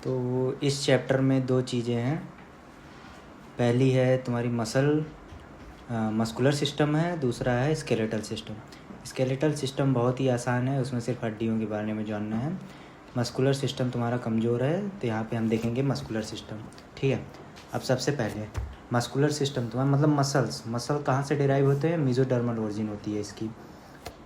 तो इस चैप्टर में दो चीज़ें हैं। पहली है तुम्हारी मस्कुलर सिस्टम है, दूसरा है स्केलेटल सिस्टम। स्केलेटल सिस्टम बहुत ही आसान है, उसमें सिर्फ हड्डियों के बारे में जानना है। मस्कुलर सिस्टम तुम्हारा कमज़ोर है, तो यहाँ पे हम देखेंगे मस्कुलर सिस्टम। ठीक है, अब सबसे पहले मस्कुलर सिस्टम तुम्हारा मतलब मसल कहाँ से डिराइव होते हैं? मेसोडर्मल ओरिजिन होती है इसकी।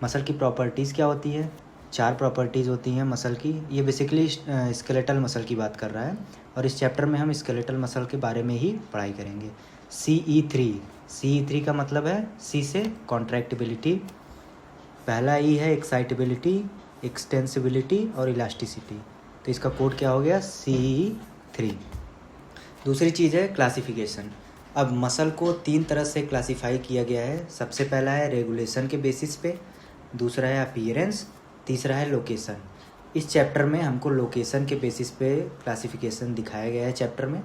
मसल की प्रॉपर्टीज़ क्या होती है? 4 प्रॉपर्टीज़ होती हैं मसल की। ये बेसिकली स्केलेटल मसल की बात कर रहा है और इस चैप्टर में हम स्केलेटल मसल के बारे में ही पढ़ाई करेंगे। CE3 का मतलब है सी से कॉन्ट्रैक्टिबिलिटी, पहला ई है एक्साइटेबिलिटी, एक्सटेंसिबिलिटी और इलास्टिसिटी। तो इसका कोड क्या हो गया? CE3। दूसरी चीज़ है क्लासिफिकेशन। अब मसल को 3 तरह से क्लासिफाई किया गया है। सबसे पहला है रेगुलेशन के बेसिस पे, दूसरा है अपीयरेंस, तीसरा है लोकेशन। इस चैप्टर में हमको लोकेशन के बेसिस पे क्लासिफिकेशन दिखाया गया है चैप्टर में,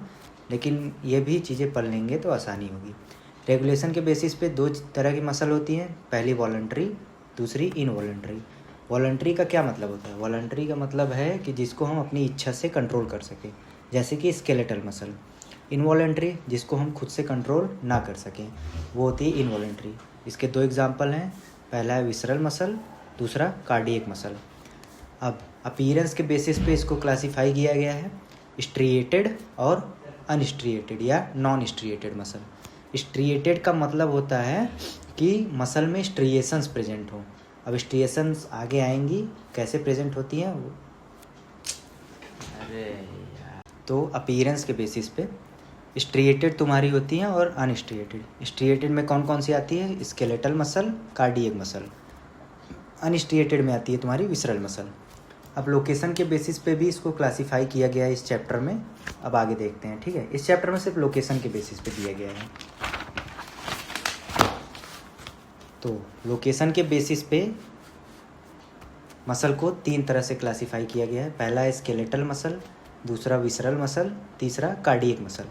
लेकिन ये भी चीज़ें पढ़ लेंगे तो आसानी होगी। रेगुलेशन के बेसिस पे 2 तरह की मसल होती हैं, पहली वॉलंटरी, दूसरी इनवॉलंटरी। वॉलंटरी का क्या मतलब होता है? वॉलंटरी का मतलब है कि जिसको हम अपनी इच्छा से कंट्रोल कर सकें, जैसे कि स्केलेटल मसल। इनवॉलंटरी जिसको हम खुद से कंट्रोल ना कर सकें, वो होती है इनवॉलंटरी। इसके 2 एग्जांपल हैं, पहला है विसरल मसल, दूसरा कार्डियक मसल। अब अपीयरेंस के बेसिस पे इसको क्लासिफाई किया गया है, स्ट्रिएटेड और अनस्ट्रिएटेड या नॉन स्ट्रिएटेड मसल। स्ट्रिएटेड का मतलब होता है कि मसल में स्ट्रिएशंस प्रेजेंट हो। अब स्ट्रिएशंस आगे आएंगी कैसे प्रेजेंट होती हैं वो। तो अपीयरेंस के बेसिस पे स्ट्रिएटेड तुम्हारी होती हैं और अनस्ट्रिएटेड। स्ट्रिएटेड में कौन कौन सी आती है? Skeletal muscle, cardiac muscle. Unstriated में आती है तुम्हारी विसरल मसल। अब लोकेशन के बेसिस पे भी इसको क्लासिफाई किया गया है इस चैप्टर में। अब आगे देखते हैं। ठीक है, इस चैप्टर में सिर्फ लोकेशन के बेसिस पे दिया गया है। तो लोकेशन के बेसिस पे मसल को 3 तरह से क्लासिफाई किया गया है, पहला है स्केलेटल मसल, दूसरा विसरल मसल, तीसरा कार्डियक मसल।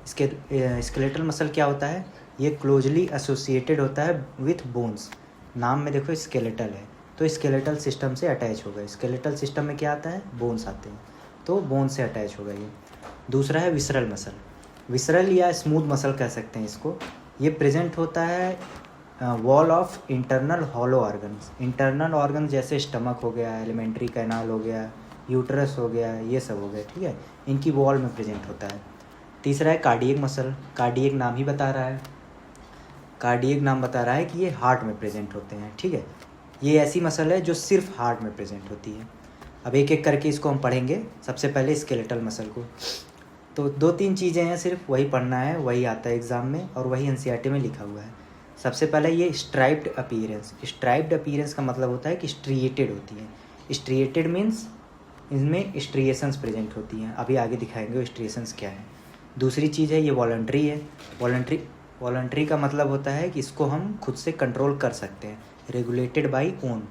स्केलेटल मसल क्या होता है? ये क्लोजली एसोसिएटेड होता है विथ बोन्स। नाम में देखो स्केलेटल है, तो स्केलेटल सिस्टम से अटैच होगा। स्केलेटल सिस्टम में क्या आता है? बोन्स आते हैं, तो बोन से अटैच होगा ये। दूसरा है विसरल मसल। विसरल या स्मूथ मसल कह सकते हैं इसको। ये प्रेजेंट होता है wall of internal hollow organs. Internal organ जैसे स्टमक हो गया, एलिमेंट्री कैनाल हो गया, यूट्रस हो गया, ये सब हो गया। ठीक है, इनकी वॉल में प्रेजेंट होता है। तीसरा है कार्डियक मसल। कार्डियक नाम ही बता रहा है, कार्डियक नाम बता रहा है कि ये हार्ट में प्रेजेंट होते हैं। ठीक है, ये ऐसी मसल है जो सिर्फ हार्ट में प्रेजेंट होती है। अब एक एक करके इसको हम पढ़ेंगे। सबसे पहले स्केलेटल मसल को। तो 2-3 चीज़ें हैं, सिर्फ वही पढ़ना है, वही आता है एग्ज़ाम में और वही एनसीईआरटी में लिखा हुआ है। सबसे पहले ये स्ट्राइप्ड अपीयरेंस। स्ट्राइप्ड अपीयरेंस का मतलब होता है कि स्ट्रिएटेड होती है। स्ट्रिएटेड मीन्स इनमें स्ट्रिएशंस प्रेजेंट होती हैं। अभी आगे दिखाएंगे वो स्ट्रिएशंस क्या है। दूसरी चीज़ है ये वॉलंटरी है। वॉलंटरी का मतलब होता है कि इसको हम खुद से कंट्रोल कर सकते हैं, रेगुलेटेड बाई ओन,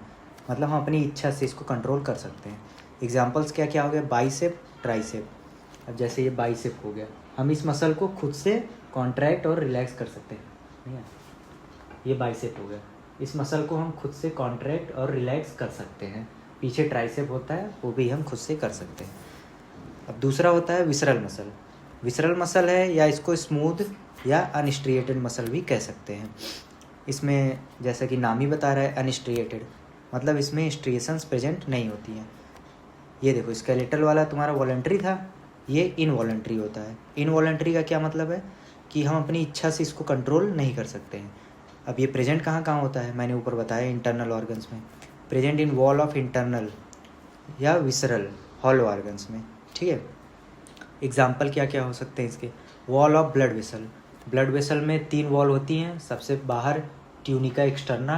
मतलब हम अपनी इच्छा से इसको कंट्रोल कर सकते हैं। एग्जांपल्स क्या क्या हो गया? Bicep, tricep. अब जैसे ये बाइसेप हो गया, हम इस मसल को खुद से कॉन्ट्रैक्ट और रिलैक्स कर सकते हैं। ठीक है, ये बाइसेप हो गया, इस मसल को हम खुद से कॉन्ट्रैक्ट और रिलैक्स कर सकते हैं। पीछे ट्राइसेप होता है, वो भी हम खुद से कर सकते हैं। अब दूसरा होता है विसरल मसल। विसरल मसल है या इसको स्मूथ या अनस्ट्रिएटेड मसल भी कह सकते हैं। इसमें जैसा कि नाम ही बता रहा है अनस्ट्रिएटेड, मतलब इसमें स्ट्रिएशंस प्रेजेंट नहीं होती हैं। ये देखो स्केलेटल वाला तुम्हारा वॉलंटरी था, ये इनवॉलंटरी होता है। इनवॉलंटरी का क्या मतलब है? कि हम अपनी इच्छा से इसको कंट्रोल नहीं कर सकते हैं। अब ये प्रेजेंट कहाँ कहाँ होता है? मैंने ऊपर बताया इंटरनल ऑर्गन्स में, present in wall of internal या विसरल हॉलो ऑर्गन्स में। ठीक है, एग्जाम्पल क्या क्या हो सकते हैं इसके? Wall of blood vessel. Blood vessel में 3 वॉल होती हैं, सबसे बाहर ट्यूनिका एक्सटर्ना,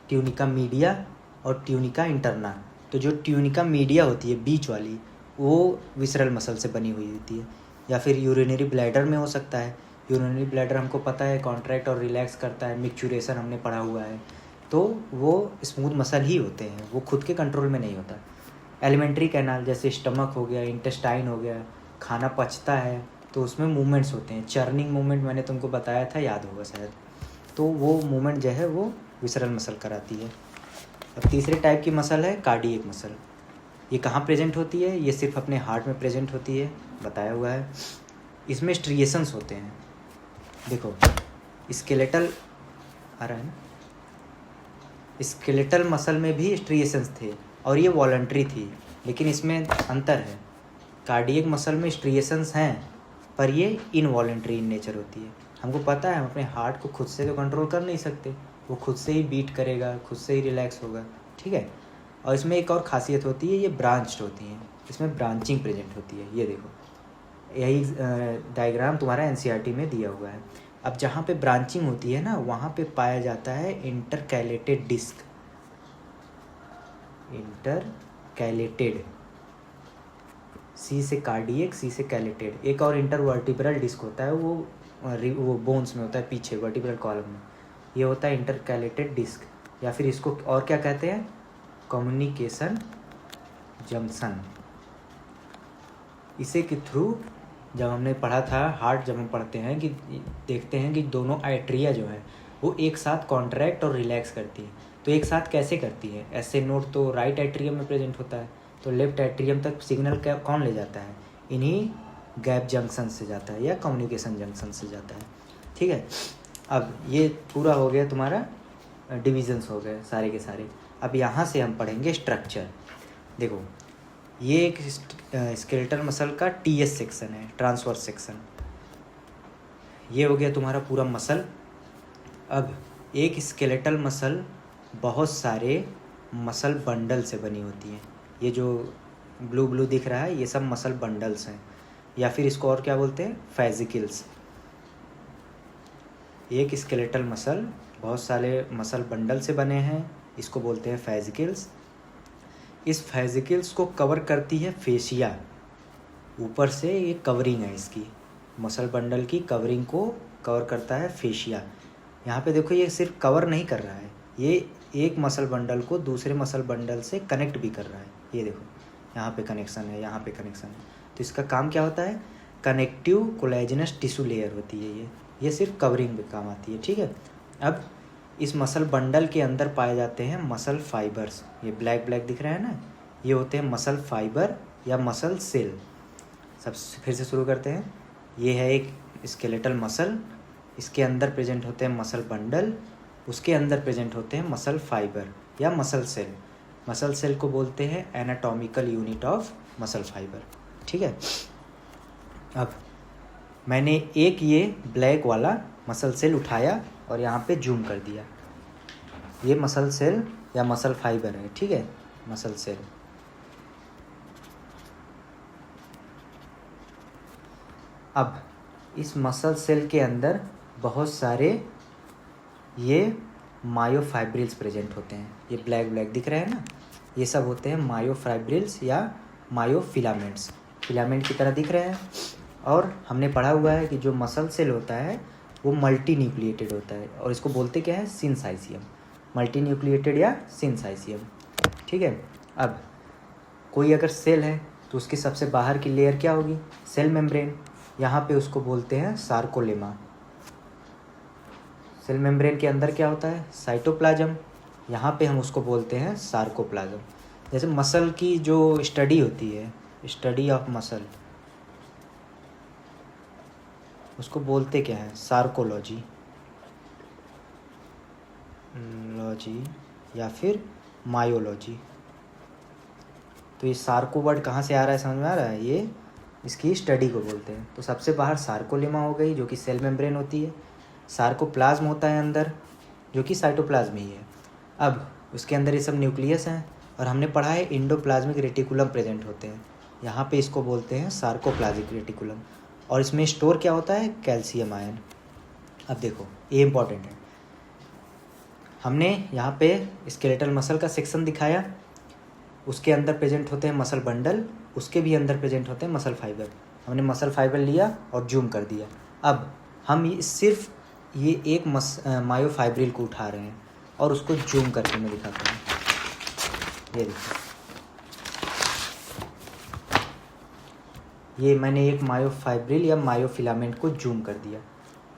ट्यूनिका मीडिया और ट्यूनिका इंटरना। तो जो ट्यूनिका मीडिया होती है बीच वाली, वो विसरल मसल से बनी हुई होती है। या फिर यूरिनरी ब्लैडर में हो सकता है। यूरिनरी ब्लैडर हमको पता है कॉन्ट्रैक्ट और रिलैक्स करता है, मिक्चुरेशन हमने पढ़ा हुआ है, तो वो स्मूथ मसल ही होते हैं, वो खुद के कंट्रोल में नहीं होता। एलिमेंट्री कैनाल जैसे स्टमक हो गया, इंटेस्टाइन हो गया, खाना पचता है तो उसमें मूवमेंट्स होते हैं। चर्निंग मूवमेंट मैंने तुमको बताया था, याद होगा शायद, तो वो मूवमेंट जो है वो विसरल मसल कराती है। अब तीसरे टाइप की मसल है कार्डियक मसल। ये कहाँ प्रेजेंट होती है? ये सिर्फ अपने हार्ट में प्रेजेंट होती है, बताया हुआ है। इसमें स्ट्रिएशंस होते हैं, देखो स्केलेटल आ रहा है ना, स्केलेटल मसल में भी स्ट्रिएशंस थे और ये वॉलंटरी थी, लेकिन इसमें अंतर है। कार्डियक मसल में स्ट्रिएशंस हैं पर ये इनवॉलंटरी इन नेचर होती है। हमको पता है हम अपने हार्ट को खुद से तो कंट्रोल कर नहीं सकते, वो खुद से ही बीट करेगा, खुद से ही रिलैक्स होगा, ठीक है। और इसमें एक और खासियत होती है, ये ब्रांच्ड होती हैं, इसमें ब्रांचिंग प्रेजेंट होती है। ये देखो, यही डायग्राम तुम्हारा एनसीईआरटी में दिया हुआ है। अब जहाँ पे ब्रांचिंग होती है ना, वहाँ पे पाया जाता है इंटरकैलेटेड डिस्क, इंटरकैलेटेड, सी से कार्डियक, सी से कैलेटेड। एक और इंटरवर्टिब्रल डिस्क होता है, वो बोन्स में होता है पीछे वर्टिब्रल कॉलम में, ये होता है इंटरकैलेटेड डिस्क, या फिर इसको और क्या कहते हैं, कम्युनिकेशन जंक्शन। इसे के थ्रू जब हमने पढ़ा था हार्ट, जब हम पढ़ते हैं कि देखते हैं कि दोनों आर्टरिया जो है वो एक साथ कॉन्ट्रैक्ट और रिलैक्स करती है। तो एक साथ कैसे करती है? ऐसे नोट तो राइट एट्रियम में प्रेजेंट होता है, तो लेफ्ट एट्रियम तक सिग्नल कौन ले जाता है? इन्हीं गैप जंक्शन से जाता है या कम्युनिकेशन जंक्शन से जाता है, ठीक है। अब ये पूरा हो गया तुम्हारा, डिविजन्स हो गए सारे के सारे। अब यहाँ से हम पढ़ेंगे स्ट्रक्चर। देखो ये एक स्केलेटल मसल का टीएस सेक्शन है, ट्रांसवर्स सेक्शन। ये हो गया तुम्हारा पूरा मसल। अब एक स्केलेटल मसल बहुत सारे मसल बंडल से बनी होती है। ये जो ब्लू ब्लू दिख रहा है ये सब मसल बंडल्स हैं, या फिर इसको और क्या बोलते हैं, फेजिकल्स। एक स्केलेटल मसल बहुत सारे मसल बंडल से बने हैं, इसको बोलते हैं फेजिकल्स। इस फेजिकल्स को कवर करती है फेशिया, ऊपर से ये कवरिंग है इसकी, मसल बंडल की कवरिंग को कवर करता है फेशिया। यहाँ पे देखो ये सिर्फ कवर नहीं कर रहा है, ये एक मसल बंडल को दूसरे मसल बंडल से कनेक्ट भी कर रहा है। ये देखो यहाँ पे कनेक्शन है, यहाँ पे कनेक्शन है, तो इसका काम क्या होता है, कनेक्टिव कोलेजनस टिश्यू लेयर होती है ये सिर्फ कवरिंग में काम आती है, ठीक है। अब इस मसल बंडल के अंदर पाए जाते हैं मसल फाइबर्स, ये ब्लैक ब्लैक दिख रहा है ना, ये होते हैं मसल फाइबर या मसल सेल। सब फिर से शुरू करते हैं। ये है एक स्केलेटल मसल, इसके अंदर प्रेजेंट होते हैं मसल बंडल, उसके अंदर प्रेजेंट होते हैं मसल फाइबर या मसल सेल। मसल सेल को बोलते हैं anatomical unit of muscle fibre, ठीक है। अब मैंने एक ये ब्लैक वाला मसल सेल उठाया और यहाँ पे जूम कर दिया, ये मसल सेल या मसल फाइबर है, ठीक है, मसल सेल। अब इस मसल सेल के अंदर बहुत सारे ये मायोफाइब्रिल्स प्रेजेंट होते हैं, ये ब्लैक ब्लैक दिख रहे हैं ना, ये सब होते हैं मायोफाइब्रिल्स या मायोफिलामेंट्स, फिलामेंट की तरह दिख रहे हैं। और हमने पढ़ा हुआ है कि जो मसल सेल होता है वो मल्टी न्यूक्लिएटेड होता है, और इसको बोलते क्या है, सिनसाइसियम, मल्टी न्यूक्लिएटेड या सिनसाइसियम, ठीक है। अब कोई अगर सेल है तो उसकी सबसे बाहर की लेयर क्या होगी, सेल मेम्ब्रेन, यहाँ पे उसको बोलते हैं सार्कोलेमा। सेल मेम्ब्रेन के अंदर क्या होता है, साइटोप्लाज्म, यहाँ पे हम उसको बोलते हैं सार्कोप्लाज्म। जैसे मसल की जो स्टडी होती है, स्टडी ऑफ मसल, उसको बोलते क्या है, सार्कोलॉजी लॉजी या फिर मायोलॉजी। तो ये सार्को वर्ड कहाँ से आ रहा है, समझ में आ रहा है, ये इसकी स्टडी को बोलते हैं। तो सबसे बाहर सार्कोलेमा हो गई जो कि सेल मेम्ब्रेन होती है, सार्कोप्लाज्म होता है अंदर जो कि साइटोप्लाज्म ही है। अब उसके अंदर ये सब न्यूक्लियस हैं, और हमने पढ़ा है इंडोप्लाज्मिक रेटिकुलम प्रेजेंट होते हैं, यहाँ पे इसको बोलते हैं सार्कोप्लाज्मिक रेटिकुलम। और इसमें स्टोर क्या होता है, कैल्शियम आयन। अब देखो ये इंपॉर्टेंट है, हमने यहाँ पे स्केलेटल मसल का सेक्शन दिखाया, उसके अंदर प्रेजेंट होते हैं मसल बंडल, उसके भी अंदर प्रेजेंट होते हैं मसल फाइबर। हमने मसल फाइबर लिया और जूम कर दिया। अब हम सिर्फ ये एक मायोफाइब्रिल को उठा रहे हैं और उसको जूम करके मैं दिखाता हूँ। ये देखो, ये मैंने एक मायोफाइब्रिल या मायोफिलामेंट को जूम कर दिया।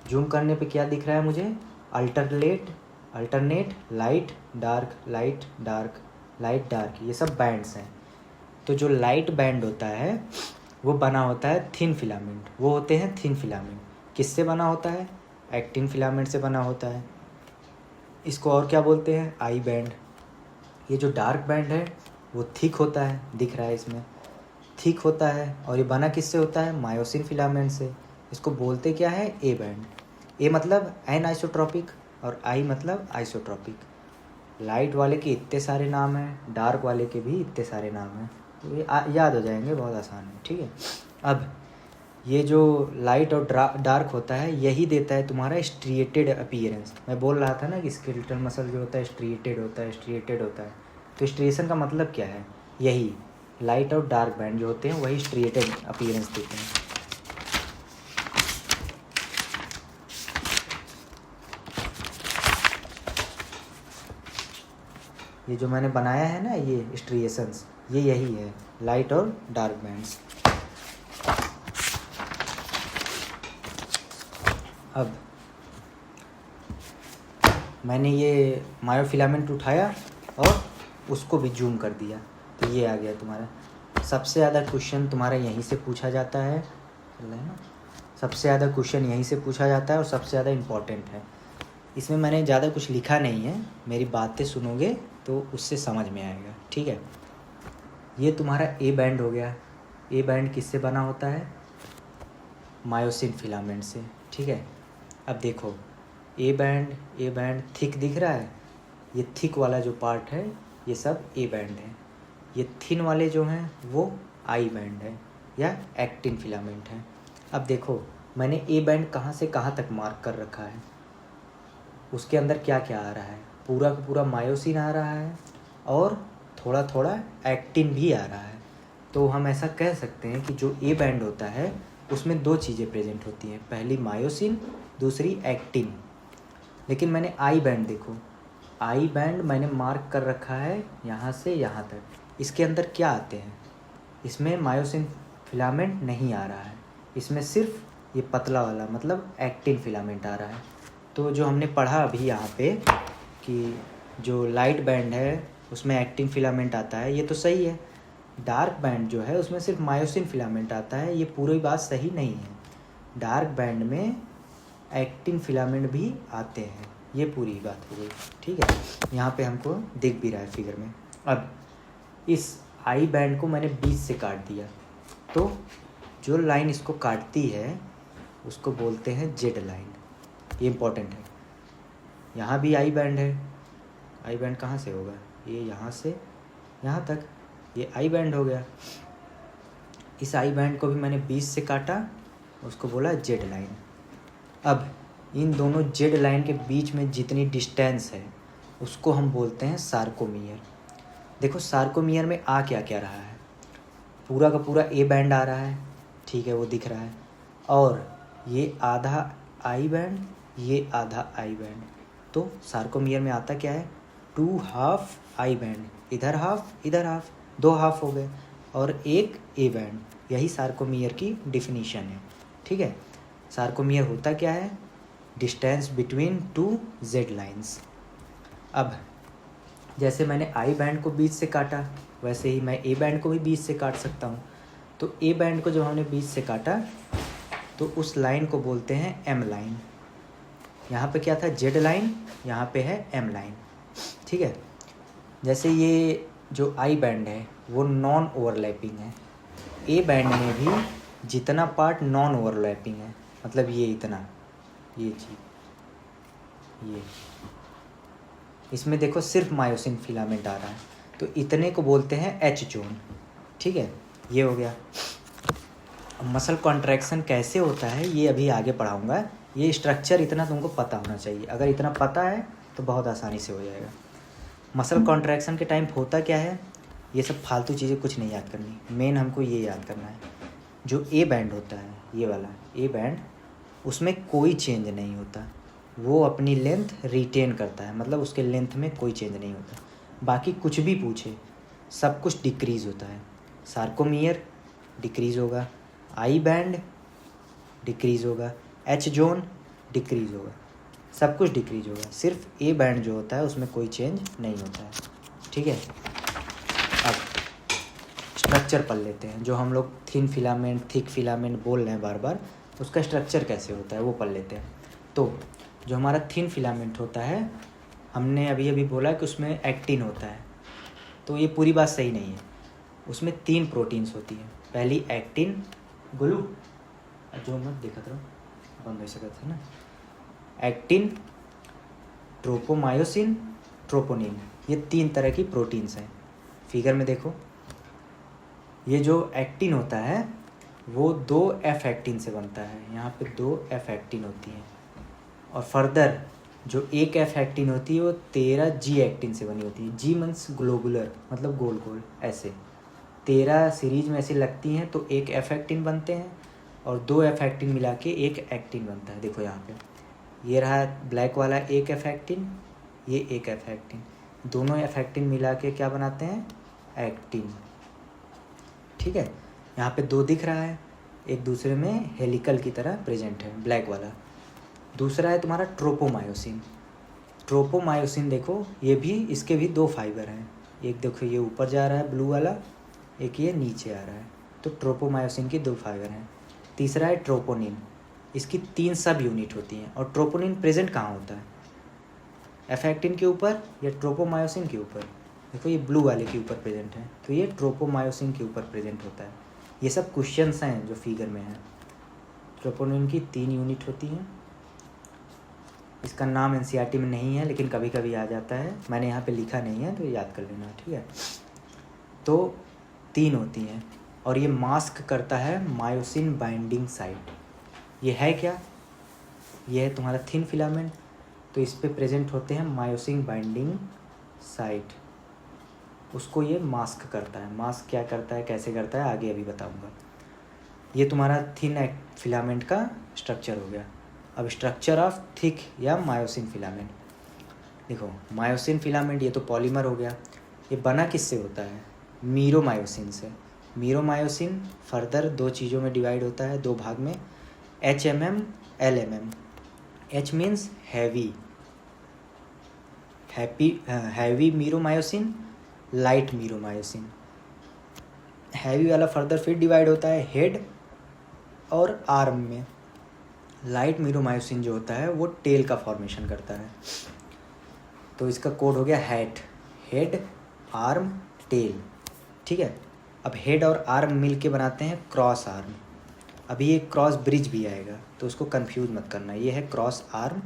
जूम करने पे क्या दिख रहा है मुझे, alternate light dark light dark light dark, ये सब बैंड्स हैं। तो जो लाइट बैंड होता है वो बना होता है थिन फिलामेंट, वो होते हैं थिन फिलामेंट। किससे बना होता है? एक्टिन फिलामेंट से बना होता है। इसको और क्या बोलते हैं? I band. ये जो डार्क बैंड है वो थिक होता है, दिख रहा है इसमें, थिक होता है। और ये बना किससे होता है? मायोसिन फिलामेंट से। इसको बोलते क्या है? A band. ए मतलब एन आइसोट्रॉपिक और आई मतलब आइसोट्रॉपिक। लाइट वाले के इतने सारे नाम हैं, डार्क वाले के भी इतने सारे नाम हैं, तो ये याद हो जाएंगे, बहुत आसान है। ठीक है, अब ये जो लाइट और डार्क होता है यही देता है तुम्हारा स्ट्रिएटेड अपीयरेंस। मैं बोल रहा था ना कि स्केलेटल मसल जो होता है स्ट्रिएटेड होता है, स्ट्रिएटेड होता है। तो स्ट्रिएशन का मतलब क्या है? यही लाइट और डार्क बैंड जो होते हैं वही स्ट्रिएटेड अपीयरेंस देते हैं। ये जो मैंने बनाया है ना ये स्ट्रिएशंस, ये यही है, लाइट और डार्क बैंड्स। अब मैंने ये मायोफिलामेंट उठाया और उसको भी जूम कर दिया, तो ये आ गया तुम्हारा। सबसे ज़्यादा क्वेश्चन तुम्हारा यहीं से पूछा जाता है ना, सबसे ज़्यादा क्वेश्चन यहीं से पूछा जाता है और सबसे ज़्यादा इम्पॉर्टेंट है। इसमें मैंने ज़्यादा कुछ लिखा नहीं है, मेरी बातें सुनोगे तो उससे समझ में आएगा। ठीक है, ये तुम्हारा ए बैंड हो गया। ए बैंड किससे बना होता है? मायोसिन फिलामेंट से। ठीक है, अब देखो ए बैंड थिक दिख रहा है, ये थिक वाला जो पार्ट है ये सब ए बैंड है। ये थिन वाले जो हैं वो आई बैंड है या एक्टिन फिलामेंट है। अब देखो मैंने ए बैंड कहाँ से कहाँ तक मार्क कर रखा है, उसके अंदर क्या क्या आ रहा है? पूरा का पूरा मायोसिन आ रहा है और थोड़ा थोड़ा एक्टिन भी आ रहा है। तो हम ऐसा कह सकते हैं कि जो ए बैंड होता है उसमें दो चीज़ें प्रेजेंट होती हैं, पहली मायोसिन, दूसरी एक्टिन। लेकिन मैंने आई बैंड देखो, आई बैंड मैंने मार्क कर रखा है यहाँ से यहाँ तक। इसके अंदर क्या आते हैं? इसमें मायोसिन फिलामेंट नहीं आ रहा है, इसमें सिर्फ ये पतला वाला मतलब एक्टिन फिलामेंट आ रहा है। तो जो हमने पढ़ा अभी यहाँ पे कि जो लाइट बैंड है उसमें एक्टिन फिलामेंट आता है, ये तो सही है। डार्क बैंड जो है उसमें सिर्फ मायोसिन फिलामेंट आता है, ये पूरी बात सही नहीं है। डार्क बैंड में एक्टिन फिलामेंट भी आते हैं, ये पूरी बात हो गई। ठीक है, यहाँ पे हमको दिख भी रहा है फिगर में। अब इस आई बैंड को मैंने बीच से काट दिया, तो जो लाइन इसको काटती है उसको बोलते हैं जेड लाइन। ये इम्पोर्टेंट है। यहाँ भी आई बैंड है, आई बैंड कहाँ से होगा? ये यहाँ से यहाँ तक, ये आई बैंड हो गया। इस आई बैंड को भी मैंने बीच से काटा, उसको बोला जेड लाइन। अब इन दोनों जेड लाइन के बीच में जितनी डिस्टेंस है उसको हम बोलते हैं सार्कोमियर। देखो सार्कोमियर में आ क्या क्या रहा है? पूरा का पूरा ए बैंड आ रहा है, ठीक है, वो दिख रहा है, और ये आधा आई बैंड, ये आधा आई बैंड। तो सार्कोमियर में आता क्या है? 2 हाफ आई बैंड, इधर हाफ इधर हाफ, 2 हाफ हो गए, और एक ए बैंड। यही सार्कोमियर की डिफिनीशन है। ठीक है, सार्कोमियर होता क्या है? Distance between 2 Z lines. अब जैसे मैंने आई बैंड को बीच से काटा, वैसे ही मैं ए बैंड को भी बीच से काट सकता हूँ। तो ए बैंड को जब हमने बीच से काटा तो उस लाइन को बोलते हैं एम लाइन। यहाँ पे क्या था? जेड लाइन, यहाँ पे है एम लाइन। ठीक है, जैसे ये जो आई बैंड है वो नॉन ओवरलैपिंग है, ए बैंड में भी जितना पार्ट नॉन ओवरलैपिंग है, मतलब ये इतना, ये चीज़, ये इसमें देखो सिर्फ मायोसिन फिलामेंट आ रहा है, तो इतने को बोलते हैं एच जोन। ठीक है, ये हो गया। मसल कॉन्ट्रैक्शन कैसे होता है ये अभी आगे पढ़ाऊँगा। ये स्ट्रक्चर इतना तुमको पता होना चाहिए, अगर इतना पता है तो बहुत आसानी से हो जाएगा। मसल कॉन्ट्रैक्शन के टाइम होता क्या है, ये सब फालतू चीज़ें कुछ नहीं याद करनी, मेन हमको ये याद करना है। जो ए बैंड होता है, ये वाला ए बैंड, उसमें कोई चेंज नहीं होता, वो अपनी लेंथ रिटेन करता है, मतलब उसके लेंथ में कोई चेंज नहीं होता। बाकी कुछ भी पूछे सब कुछ डिक्रीज़ होता है। सार्कोमियर डिक्रीज़ होगा, आई बैंड डिक्रीज़ होगा, एच जोन डिक्रीज़ होगा, सब कुछ डिक्रीज होगा। सिर्फ ए बैंड जो होता है उसमें कोई चेंज नहीं होता है। ठीक है, अब स्ट्रक्चर पढ़ लेते हैं। जो हम लोग थिन फिलामेंट, थिक फिलामेंट बोल रहे हैं बार बार, उसका स्ट्रक्चर कैसे होता है वो पढ़ लेते हैं। तो जो हमारा थिन फिलामेंट होता है, हमने अभी अभी बोला कि उसमें एक्टिन होता है, तो ये पूरी बात सही नहीं है। उसमें 3 प्रोटीन्स होती हैं। पहली एक्टिन, गोलू जो मत देखा था बंद हो सकता था ना, एक्टिन, ट्रोपोमायोसिन, ट्रोपोनिन, ये 3 तरह की प्रोटीन्स हैं। फिगर में देखो, ये जो एक्टिन होता है वो 2 एफ एक्टिन से बनता है। यहाँ पे 2 एफ एक्टिन होती हैं, और फर्दर जो एक एफ एक्टिन होती है वो 13 जी एक्टिन से बनी होती है। जी मीन्स ग्लोबुलर, मतलब गोल गोल ऐसे 13 सीरीज में ऐसे लगती हैं, तो एक एफ एक्टिन बनते हैं, और 2 एफ एक्टिन मिला के एक एक्टिन बनता है। देखो यहाँ पे ये रहा ब्लैक वाला एक एफ एक्टिन, ये एक एफ एक्टिन, दोनों एफ एक्टिन मिला के क्या बनाते हैं, एक्टिन। ठीक है, यहाँ पे 2 दिख रहा है, एक दूसरे में हेलिकल की तरह प्रेजेंट है ब्लैक वाला। दूसरा है तुम्हारा ट्रोपोमायोसिन। ट्रोपोमायोसिन देखो, ये भी, इसके भी 2 फाइबर हैं। एक देखो ये ऊपर जा रहा है ब्लू वाला, एक ये नीचे आ रहा है, तो ट्रोपोमायोसिन की 2 फाइबर हैं। तीसरा है ट्रोपोनिन, इसकी 3 सब यूनिट होती हैं। और ट्रोपोनिन प्रेजेंट कहाँ होता है, एफ एक्टिन के ऊपर या ट्रोपोमायोसिन के ऊपर। देखो ये ब्लू वाले के ऊपर प्रेजेंट है, तो ये ट्रोपोमायोसिन के ऊपर प्रेजेंट होता है। ये सब क्वेश्चंस हैं जो फिगर में हैं। ट्रोपोनिन की 3 यूनिट होती हैं। इसका नाम एनसीईआरटी में नहीं है, लेकिन कभी कभी आ जाता है। मैंने यहाँ पे लिखा नहीं है, तो याद कर लेना, ठीक है। तो 3 होती हैं, और ये मास्क करता है मायोसिन बाइंडिंग साइट। ये है क्या, ये है तुम्हारा थिन फिलामेंट, तो इस पे प्रेजेंट होते हैं मायोसिन बाइंडिंग साइट, उसको ये मास्क करता है। मास्क क्या करता है, कैसे करता है, आगे अभी बताऊँगा। ये तुम्हारा थिन फिलामेंट का स्ट्रक्चर हो गया। अब स्ट्रक्चर ऑफ थिक या मायोसिन फिलामेंट देखो। मायोसिन फिलामेंट ये तो पॉलीमर हो गया। ये बना किससे होता है, मीरोमायोसिन से। मीरोमायोसिन फर्दर 2 चीज़ों में डिवाइड होता है, 2 भाग में, HMM, LMM। H means heavy, heavy meromyosin, light meromyosin. Heavy वाला फर्दर फिर डिवाइड होता है हेड और आर्म में। लाइट मीरोमायोसिन जो होता है वो टेल का फॉर्मेशन करता है, तो इसका कोड हो गया हैट, हेड, आर्म, टेल। ठीक है, अब हेड और आर्म मिल के बनाते हैं क्रॉस आर्म। अभी ये क्रॉस ब्रिज भी आएगा, तो उसको कंफ्यूज मत करना। ये है क्रॉस आर्म,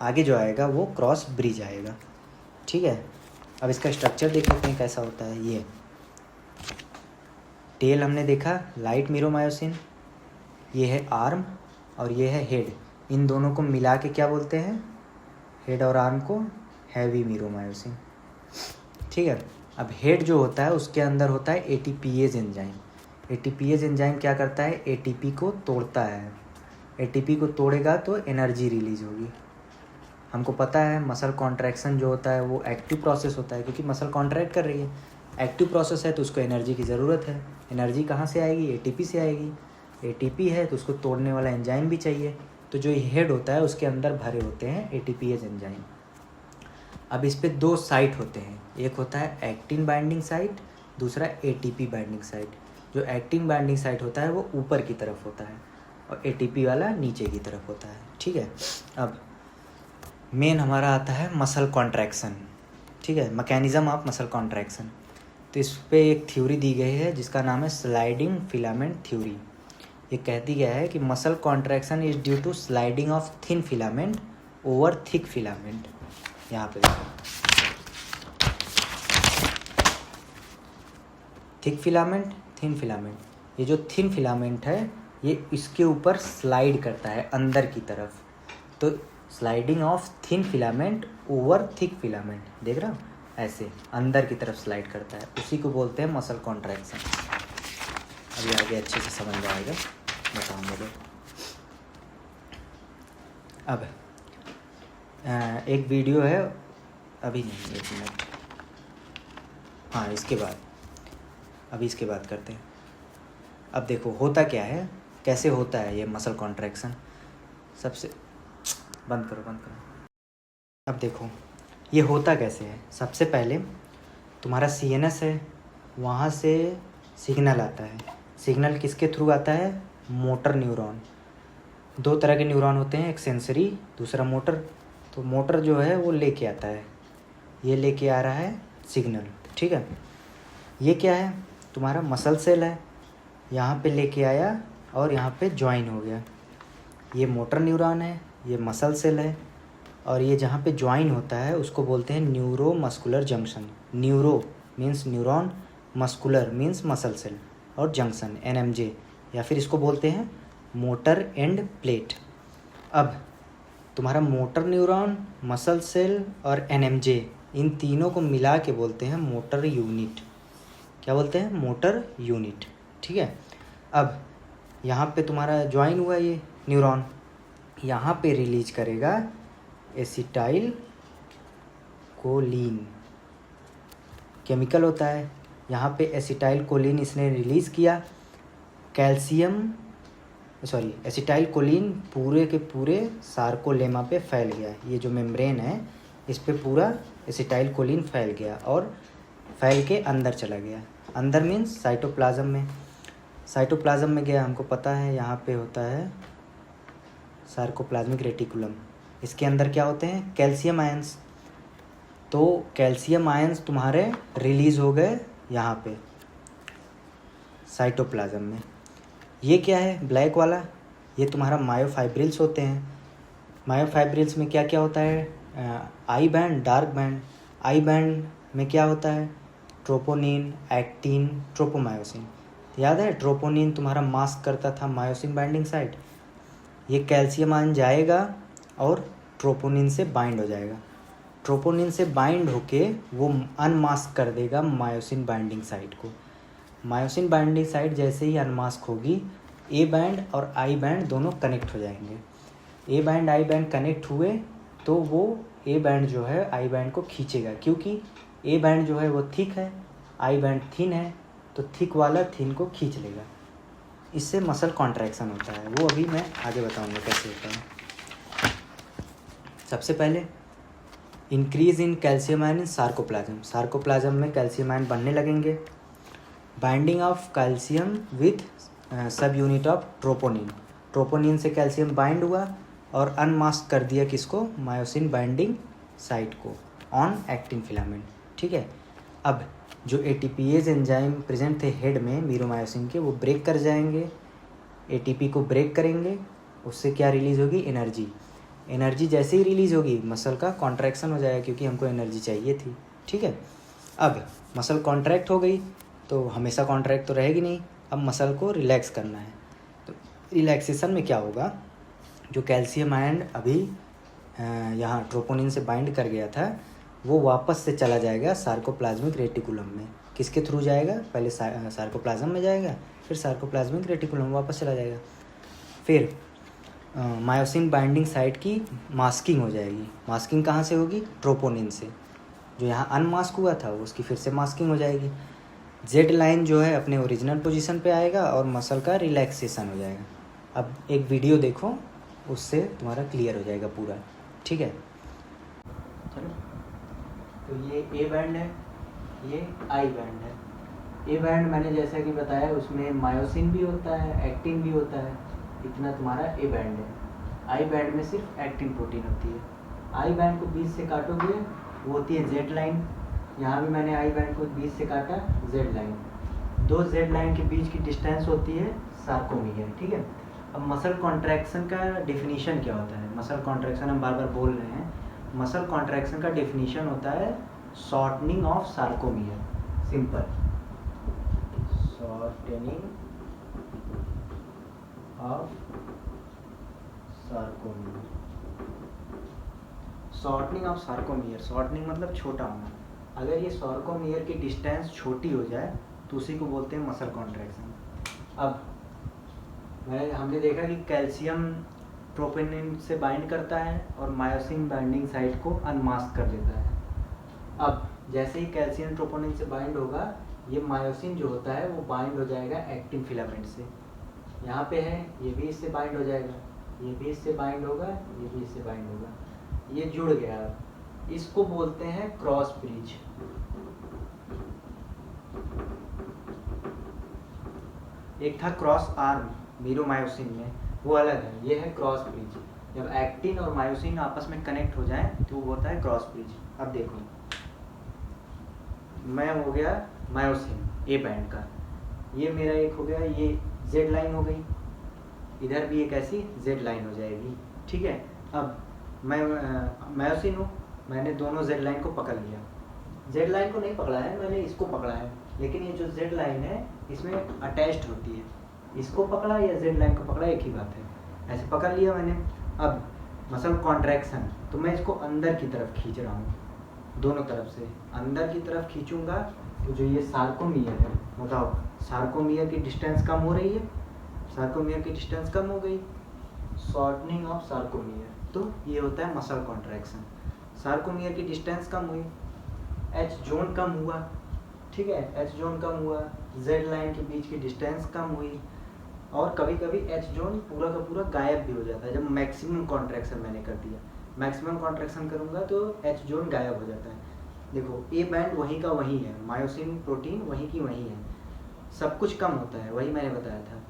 आगे जो आएगा वो क्रॉस ब्रिज आएगा। ठीक है, अब इसका स्ट्रक्चर देख लेते हैं कैसा होता है। ये टेल हमने देखा, लाइट मीरोमायोसिन, ये है आर्म और ये है हेड। इन दोनों को मिला के क्या बोलते हैं, हेड और आर्म को हैवी मीरोमायोसिन। ठीक है, अब हेड जो होता है उसके अंदर होता है एटीपीएज एंजाइम। एटीपीएज एंजाइम क्या करता है, एटीपी को तोड़ता है। एटीपी को तोड़ेगा तो एनर्जी रिलीज होगी। हमको पता है मसल कॉन्ट्रैक्शन जो होता है वो एक्टिव प्रोसेस होता है, क्योंकि मसल कॉन्ट्रैक्ट कर रही है, एक्टिव प्रोसेस है, तो उसको एनर्जी की ज़रूरत है। एनर्जी कहाँ से आएगी, एटीपी से आएगी। एटीपी है तो उसको तोड़ने वाला एंजाइम भी चाहिए, तो जो हेड होता है उसके अंदर भरे होते हैं एटीपीएज एंजाइम। अब इस पे 2 साइट होते हैं, एक होता है एक्टिन बाइंडिंग साइट, दूसरा एटीपी बाइंडिंग साइट। जो एक्टिन बाइंडिंग साइट होता है वो ऊपर की तरफ होता है, और एटीपी वाला नीचे की तरफ होता है। ठीक है, अब मेन हमारा आता है मसल कॉन्ट्रैक्शन। ठीक है, मैकेनिज्म ऑफ मसल कॉन्ट्रैक्शन। तो इस पे एक थ्योरी दी गई है जिसका नाम है स्लाइडिंग फिलामेंट थ्योरी। ये कहती गया है कि muscle contraction is due to sliding of thin filament over thick filament. यहाँ पे देखो, थिक फिलामेंट, थिन फिलामेंट। ये जो थिन फिलामेंट है ये इसके ऊपर स्लाइड करता है अंदर की तरफ, तो sliding of thin filament over thick filament, देख रहा हो, ऐसे अंदर की तरफ स्लाइड करता है, उसी को बोलते हैं मसल कॉन्ट्रैक्शन। अभी आगे अच्छे से समझ में आएगा, बताऊँगा। अब एक वीडियो है, अभी नहीं, 1 मिनट, हाँ इसके बाद, अभी इसके बाद करते हैं। अब देखो होता क्या है, कैसे होता है ये मसल कॉन्ट्रैक्शन। सबसे बंद करो। अब देखो ये होता कैसे है। सबसे पहले तुम्हारा सीएनएस है, वहाँ से सिग्नल आता है। सिग्नल किसके थ्रू आता है? Motor neuron. 2 तरह के न्यूरॉन होते हैं, एक सेंसरी, दूसरा मोटर। तो मोटर जो है वो लेके आता है, ये लेके आ रहा है सिग्नल, ठीक है। ये क्या है? तुम्हारा मसल सेल है, यहाँ पे लेके आया और यहाँ पे ज्वाइन हो गया। ये मोटर न्यूरॉन है, ये मसल सेल है, और ये जहाँ पे ज्वाइन होता है उसको बोलते हैं neuro muscular junction. Neuro means neuron, muscular means muscle cell, और जंक्शन NMJ, या फिर इसको बोलते हैं मोटर एंड प्लेट। अब तुम्हारा मोटर न्यूरॉन, मसल सेल और NMJ, इन तीनों को मिला के बोलते हैं मोटर यूनिट। क्या बोलते हैं? मोटर यूनिट, ठीक है। अब यहाँ पे तुम्हारा ज्वाइन हुआ ये न्यूरॉन, यहाँ पे रिलीज करेगा एसिटाइल कोलिन, केमिकल होता है। यहाँ पे एसिटाइल कोलिन इसने रिलीज़ किया, एसिटाइल कोलिन पूरे के पूरे सार्कोलेमा पे फैल गया। ये जो मेम्ब्रेन है इस पे पूरा एसिटाइल कोलिन फैल गया और फैल के अंदर चला गया। अंदर मीन्स साइटोप्लाज्म में। साइटोप्लाज्म में गया, हमको पता है यहाँ पे होता है सार्कोप्लाज्मिक रेटिकुलम। इसके अंदर क्या होते हैं? Calcium ions. तो कैल्शियम आयंस तुम्हारे रिलीज़ हो गए यहाँ पे साइटोप्लाज्म में। ये क्या है ब्लैक वाला? ये तुम्हारा मायोफाइब्रिल्स होते हैं। मायोफाइब्रिल्स में क्या क्या होता है? I band, dark band. I band में क्या होता है? Troponin, actin, tropomyosin. याद है ट्रोपोनिन तुम्हारा मास्क करता था मायोसिन बाइंडिंग साइट। ये कैल्शियम आयन जाएगा और ट्रोपोनिन से बाइंड हो जाएगा। ट्रोपोनिन से बाइंड होके वो अनमास्क कर देगा मायोसिन बाइंडिंग साइट को। मायोसिन बाइंडिंग साइट जैसे ही अनमास्क होगी, ए बैंड और आई बैंड दोनों कनेक्ट हो जाएंगे। A band I band connect हुए तो वो ए बैंड जो है आई बैंड को खींचेगा, क्योंकि ए बैंड जो है वो थिक है, आई बैंड थिन है, तो थिक वाला थिन को खींच लेगा। इससे मसल कॉन्ट्रैक्शन होता है, वो अभी मैं आगे बताऊंगा कैसे होता है। सबसे पहले increase in calcium ion in sarcoplasm. Sarcoplasm में कैल्शियम आयन बनने लगेंगे। बाइंडिंग ऑफ कैल्शियम विथ सब यूनिट ऑफ ट्रोपोनिन। ट्रोपोनिन से कैल्शियम बाइंड हुआ और अनमास्क कर दिया किसको? मायोसिन बाइंडिंग साइट को ऑन एक्टिन फिलामेंट, ठीक है। अब जो एटीपीएज एंजाइम प्रेजेंट थे हेड में मीरोमायोसिन के, वो ब्रेक कर जाएंगे। एटीपी को ब्रेक करेंगे, उससे क्या रिलीज़ होगी? एनर्जी। एनर्जी जैसे ही रिलीज़ होगी मसल का कॉन्ट्रैक्शन हो जाएगा, क्योंकि हमको एनर्जी चाहिए थी, ठीक है। अब मसल कॉन्ट्रैक्ट हो गई तो हमेशा कॉन्ट्रैक्ट तो रहेगी नहीं, अब मसल को रिलैक्स करना है। तो रिलैक्सेशन में क्या होगा? जो कैल्शियम आयन अभी यहाँ ट्रोपोनिन से बाइंड कर गया था वो वापस से चला जाएगा सार्कोप्लाज्मिक रेटिकुलम में। किसके थ्रू जाएगा? पहले सार्कोप्लाज्म में जाएगा, फिर सार्कोप्लाज्मिक रेटिकुलम वापस चला जाएगा। फिर मायोसिन बाइंडिंग साइट की मास्किंग हो जाएगी। मास्किंग कहाँ से होगी? ट्रोपोनिन से। जो यहाँ अनमास्क हुआ था उसकी फिर से मास्किंग हो जाएगी। जेड लाइन जो है अपने ओरिजिनल पोजीशन पे आएगा और मसल का रिलैक्सेशन हो जाएगा। अब एक वीडियो देखो, उससे तुम्हारा क्लियर हो जाएगा पूरा, ठीक है। चलो, तो ये ए बैंड है, ये आई बैंड है। ए बैंड मैंने जैसा कि बताया उसमें मायोसिन भी होता है, एक्टिन भी होता है, इतना तुम्हारा ए बैंड है। आई बैंड में सिर्फ एक्टिन प्रोटीन होती है। आई बैंड को बीच से काटोगे वो होती है जेड लाइन। यहाँ भी मैंने आई बैंड को बीच से काटा, जेड लाइन। 2 जेड लाइन के बीच की डिस्टेंस होती है सार्कोमियर, ठीक है। अब मसल कॉन्ट्रैक्शन का डेफिनेशन क्या होता है? मसल कॉन्ट्रैक्शन हम बार बार बोल रहे हैं, मसल कॉन्ट्रैक्शन का डेफिनेशन होता है shortening of sarcomere. Simple, shortening of sarcomere. Shortening of sarcomere, shortening मतलब छोटा होना। अगर ये सार्कोमियर की डिस्टेंस छोटी हो जाए तो उसी को बोलते हैं मसल कॉन्ट्रैक्शन। अब हमने देखा कि कैल्शियम ट्रोपोनिन से बाइंड करता है और मायोसिन बाइंडिंग साइट को अनमास्क कर देता है। अब जैसे ही कैल्शियम ट्रोपोनिन से बाइंड होगा, ये मायोसिन जो होता है वो बाइंड हो जाएगा एक्टिन फिलामेंट से। यहाँ पे है, ये भी इससे बाइंड हो जाएगा, ये भी इससे बाइंड होगा, ये भी इससे बाइंड होगा, ये जुड़ गया। इसको बोलते हैं क्रॉस ब्रिज। एक था क्रॉस आर्म मीरोमायोसिन में, वो अलग है, ये है क्रॉस ब्रिज। जब एक्टिन और मायोसिन आपस में कनेक्ट हो जाए तो वो होता है क्रॉस ब्रिज। अब देखो, मैं हो गया मायोसिन ए बैंड का, ये मेरा एक हो गया, ये जेड लाइन हो गई, इधर भी एक ऐसी जेड लाइन हो जाएगी, ठीक है। अब मैं मायोसिन हूँ, मैंने दोनों जेड लाइन को पकड़ लिया, जेड लाइन को नहीं पकड़ा है, मैंने इसको पकड़ा है, लेकिन ये जो जेड लाइन है इसमें अटैच्ड होती है, इसको पकड़ा या जेड लाइन को पकड़ा एक ही बात है, ऐसे पकड़ लिया मैंने। अब मसल कॉन्ट्रैक्शन, तो मैं इसको अंदर की तरफ खींच रहा हूँ, दोनों तरफ से अंदर की तरफ खींचूंगा तो जो ये सार्कोमियर है, बताओ सार्कोमियर की डिस्टेंस कम हो रही है, सार्कोमियर की डिस्टेंस कम हो गई, शॉर्टनिंग ऑफ सार्कोमियर, तो ये होता है मसल कॉन्ट्रैक्शन। सार्कोमियर की डिस्टेंस कम हुई, एच जोन कम हुआ, ठीक है, एच जोन कम हुआ, जेड लाइन के बीच की डिस्टेंस कम हुई, और कभी कभी एच जोन पूरा का पूरा गायब भी हो जाता है जब मैक्सिमम कॉन्ट्रैक्शन मैंने कर दिया। मैक्सिमम कॉन्ट्रैक्शन करूंगा तो एच जोन गायब हो जाता है। देखो ए बैंड वहीं का वहीं है, मायोसिन प्रोटीन वहीं की वहीं है, सब कुछ कम होता है, वही मैंने बताया था।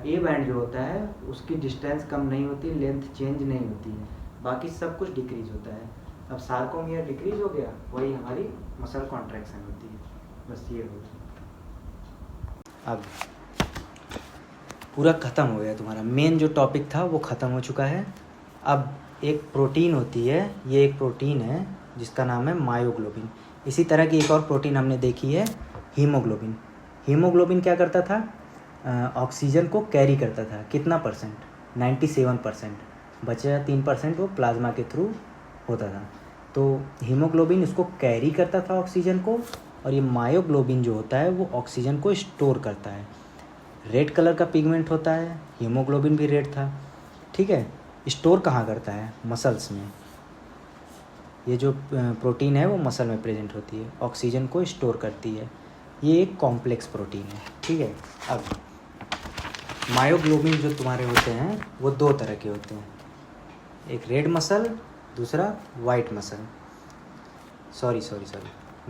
ए बैंड जो होता है उसकी डिस्टेंस कम नहीं होती, लेंथ चेंज नहीं होती है, बाकी सब कुछ डिक्रीज होता है। अब सार्कोमियर डिक्रीज हो गया, वही हमारी मसल कॉन्ट्रैक्शन होती है, बस ये हो गया। अब पूरा ख़त्म हो गया, तुम्हारा मेन जो टॉपिक था वो ख़त्म हो चुका है। अब एक प्रोटीन होती है, ये एक प्रोटीन है जिसका नाम है मायोग्लोबिन। इसी तरह की एक और प्रोटीन हमने देखी है, हीमोग्लोबिन। हीमोग्लोबिन क्या करता था, ऑक्सीजन को कैरी करता था, कितना परसेंट, 97%, बचा 3% वो प्लाज्मा के थ्रू होता था। तो हीमोग्लोबिन इसको कैरी करता था ऑक्सीजन को, और ये मायोग्लोबिन जो होता है वो ऑक्सीजन को स्टोर करता है। रेड कलर का पिगमेंट होता है, हीमोग्लोबिन भी रेड था, ठीक है। स्टोर कहाँ करता है, मसल्स में, ये जो प्रोटीन है वो मसल में प्रेजेंट होती है, ऑक्सीजन को स्टोर करती है, ये एक कॉम्प्लेक्स प्रोटीन है, ठीक है। अब मायोग्लोबिन जो तुम्हारे होते हैं वो दो तरह के होते हैं, एक रेड मसल, दूसरा वाइट मसल। सॉरी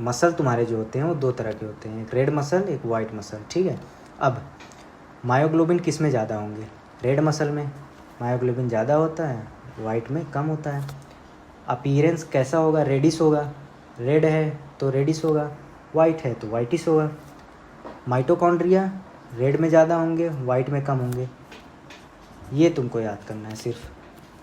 मसल तुम्हारे जो होते हैं वो दो तरह के होते हैं, एक रेड मसल, एक वाइट मसल, ठीक है। अब मायोग्लोबिन किस में ज़्यादा होंगे, रेड मसल में मायोग्लोबिन ज़्यादा होता है, वाइट में कम होता है। अपीयरेंस कैसा होगा, रेडिश होगा, रेड है तो रेडिश होगा, वाइट है तो वाइटिश होगा। माइटोकॉन्ड्रिया रेड में ज़्यादा होंगे, वाइट में कम होंगे, ये तुमको याद करना है सिर्फ।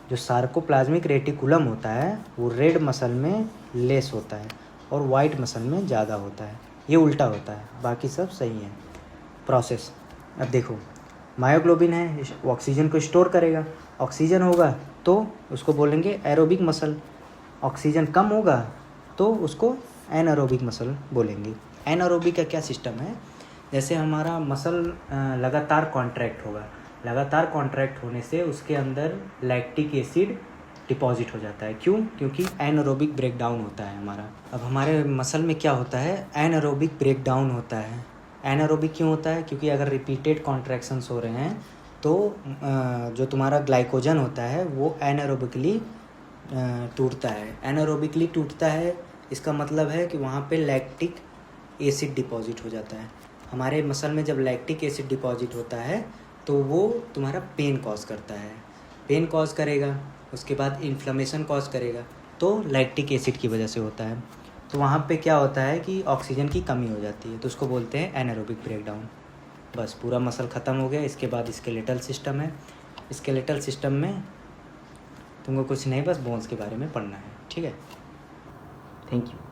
जो सार्कोप्लाज्मिक रेटिकुलम होता है वो रेड मसल में लेस होता है और वाइट मसल में ज़्यादा होता है, ये उल्टा होता है, बाकी सब सही है प्रोसेस। अब देखो, मायोग्लोबिन है, ऑक्सीजन को स्टोर करेगा, ऑक्सीजन होगा तो उसको बोलेंगे एरोबिक मसल, ऑक्सीजन कम होगा तो उसको एनारोबिक मसल बोलेंगे। एनारोबिक का क्या सिस्टम है, जैसे हमारा मसल लगातार कॉन्ट्रैक्ट होगा, लगातार कॉन्ट्रैक्ट होने से उसके अंदर लैक्टिक एसिड डिपॉजिट हो जाता है। क्यों, क्योंकि एनारोबिक ब्रेकडाउन होता है हमारा। अब हमारे मसल में क्या होता है, एनारोबिक ब्रेकडाउन होता है। एनारोबिक क्यों होता है, क्योंकि अगर रिपीटेड कॉन्ट्रैक्शंस हो रहे हैं तो जो तुम्हारा ग्लाइकोजन होता है वो एनारोबिकली टूटता है। एनारोबिकली टूटता है, इसका मतलब है कि वहाँ पे लैक्टिक एसिड डिपॉजिट हो जाता है। हमारे मसल में जब लैक्टिक एसिड डिपॉजिट होता है तो वो तुम्हारा पेन कॉज करता है, पेन कॉज करेगा, उसके बाद इन्फ्लेमेशन कॉज करेगा, तो लैक्टिक एसिड की वजह से होता है। तो वहाँ पे क्या होता है कि ऑक्सीजन की कमी हो जाती है, तो उसको बोलते हैं एनारोबिक ब्रेकडाउन। बस पूरा मसल ख़त्म हो गया। इसके बाद स्केलेटल सिस्टम है, स्केलेटल सिस्टम में तुमको कुछ नहीं, बस बोन्स के बारे में पढ़ना है, ठीक है। Thank you.